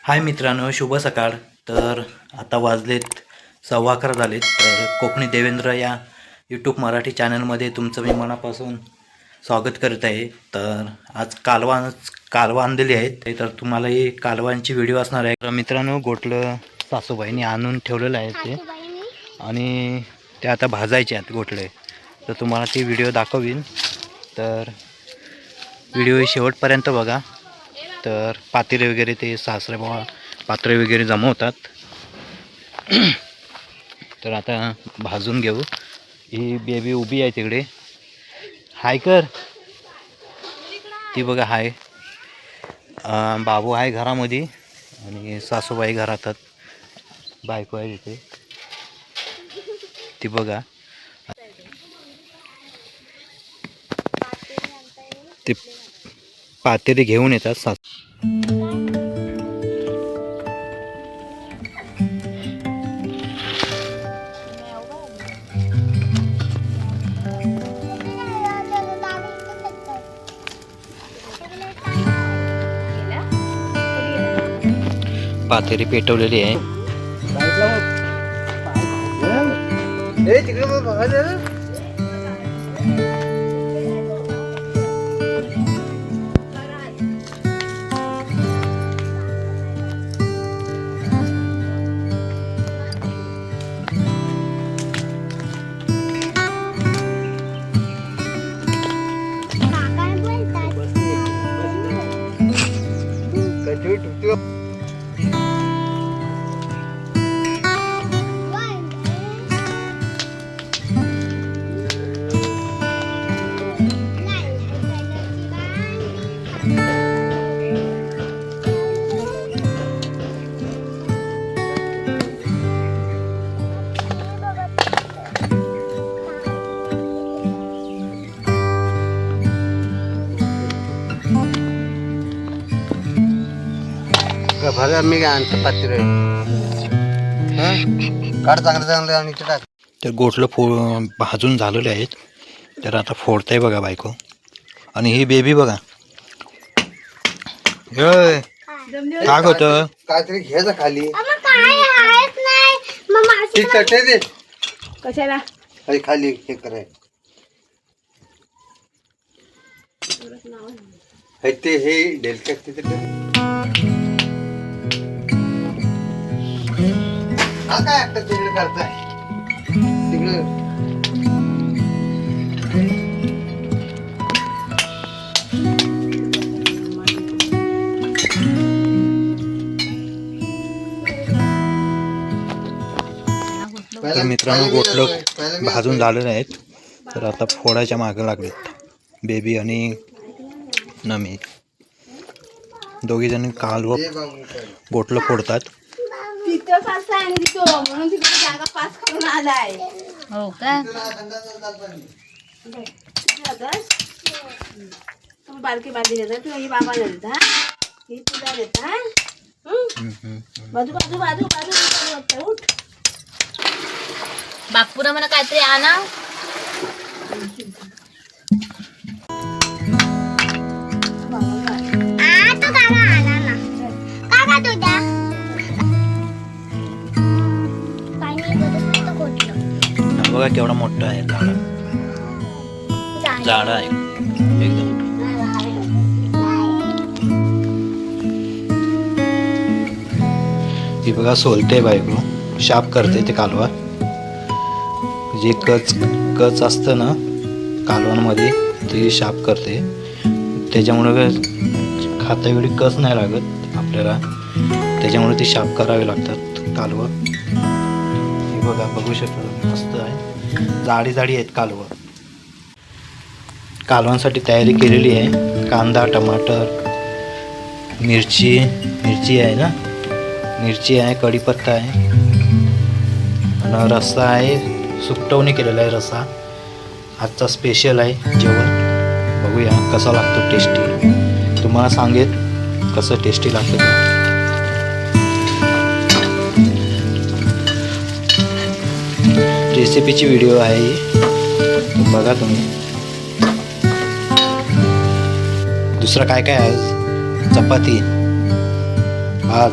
हाय मित्रांनो, शुभ सकाळ. तर आता वाजलेत 11:15 झालेत. तर कोकणी देवेंद्र या यूट्यूब मराठी चॅनलमध्ये तुमचं मी मनापासून स्वागत करत आहे. तर आज कालवा आणलेली आहेत, तर तुम्हाला ही कालवांची व्हिडिओ असणार आहे. तर मित्रांनो, गोटलं सासूबाईंनी आणून ठेवलेलं आहे ते, आणि ते आता भाजायचे आहेत गोटले. तर तुम्हाला ती व्हिडिओ दाखवीन, तर व्हिडिओ शेवटपर्यंत बघा. तर पातेले वगैरे ते सासरे बाबा पात्रे वगैरे जमवतात. तर आता भाजून घेऊ. ही बेबी उभी आहे तिकडे, हाय कर ती बघा. हाय बाबू आहे घरामध्ये, आणि सासूबाई घरात, बायको आहे तिथे, ती बघा. ते पातेले घेऊन येतात सासू. पातेली पेटवलेली आहे. भर मी आणतो पात्र काढ चांगलं आणि टाक. तर गोटलं भाजून झालेले आहेत. तर आता फोडताय बघा बायको, आणि ही बेबी बघा. काय होतं, काहीतरी घ्यायचं खाली दे कशाला खाली हे कराय ते हे डेलकॅट तिथे हा काय आता तिकडे करताय तिकडे. तर मित्रांनो, गोटलं भाजून झालेलं आहेत. तर आता फोडायच्या मागे लागलेत बेबी आणि नमी. दोघी जण कालवं गोटलं फोडतात. तिथं पास आहे आणि तिथं म्हणून तिकडे जागा पास करून आलाय. हो का? तू बारकी बारकी देतात, तू ही बाबा देत हा, ही तुला देत हा. बाजू बाजू बाजू बाजू उठ. बापूरा म्हणा काहीतरी आणा. बघा केवढा मोठा आहे, झाड आहे एकदम. ती बघा सोलते बायको, शाप करते ते कालवा. जे कच असतं ना कालवांमध्ये, ते शाप करते. त्याच्यामुळे खाता वेळी कच नाही लागत आपल्याला, त्याच्यामुळे ते शाप करावे लागतात कालवा. हे बघा, बघू शकता, मस्त आहे. जाडी जाडी आहेत कालवं. कालवांसाठी तयारी केलेली आहे. कांदा, टमाटर, मिरची आहे ना, मिरची आहे, कढीपत्ता आहे, आणि रस्सा आहे. सुकटवणी केलेला आहे रस्सा. आजचा स्पेशल आहे जेवण. बघूया कसा लागतो टेस्टी. तुम्हाला सांगेल कसं टेस्टी लागतं ते. रेसिपीची व्हिडिओ आहे ही, बघा तुम्ही. दुसरं काय काय आज? चपाती, भात,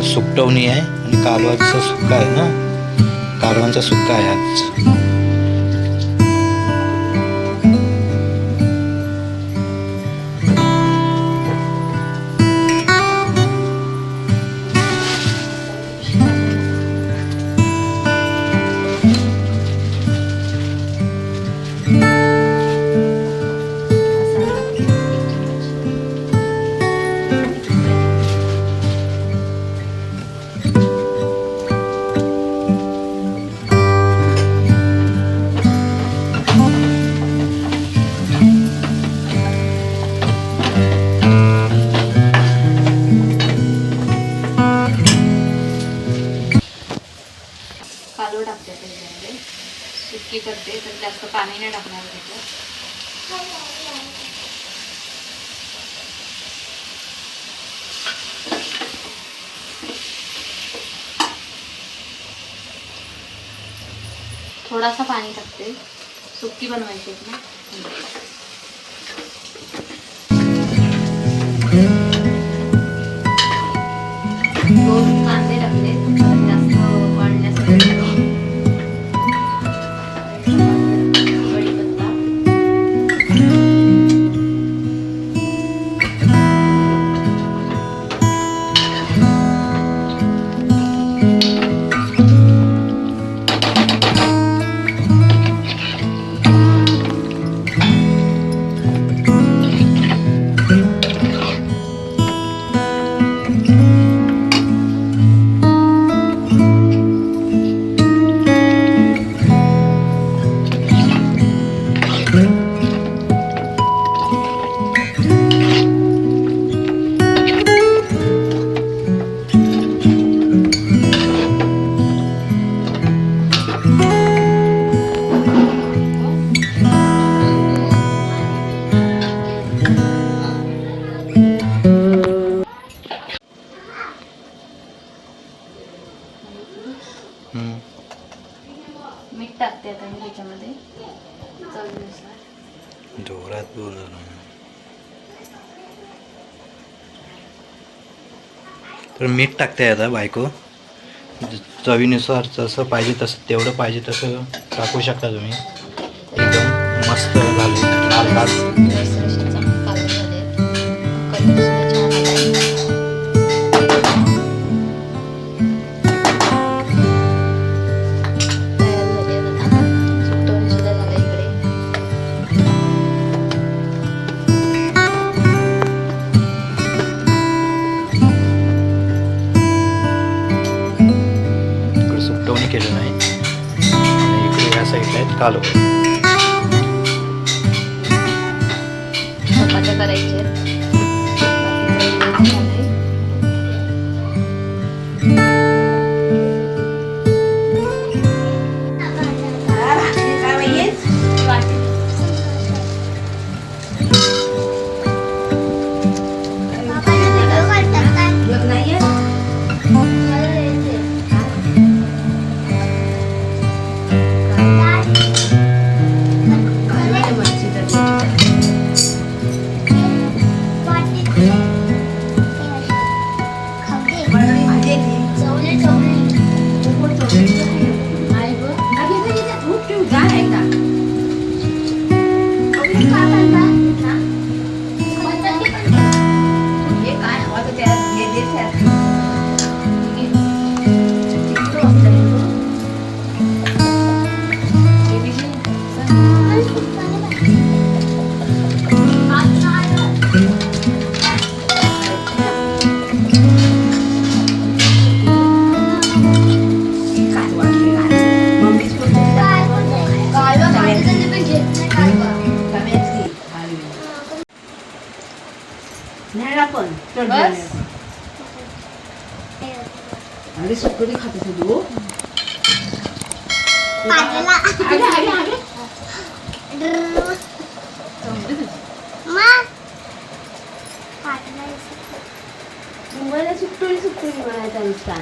सुकटवणी आहे आणि कालवाचा सुक्का आहे ना, कालवांचा सुक्का आहे आज. कालवड टाकते त्याच्यामध्ये, सुकी करते तर जास्त पाणी नाही टाकणार त्याच्यात. थोडासा पाणी टाकते, सुकी बनवायची आहेत ना. दोन कांदे टाकले जास्त वाढण्यासाठी. कढीपत्ता, मीठ टाकते आता मी त्याच्यामध्ये चवीनुसार. जोरात बोल. तर मीठ टाकते आता बायको, चवीनुसार जसं पाहिजे तसं, तेवढं पाहिजे तसं टाकू शकता तुम्ही. एकदम मस्त झाले लाल लाल. सुकटवणी केलं नाही आणि इकडे या साईडला आहेत कालवड. चपात्या करायच्या. काय बाई नाहीये. बस. अरे सुकडी खाते तू. मुंबईला सुकटोळी म्हणायचा नुसता.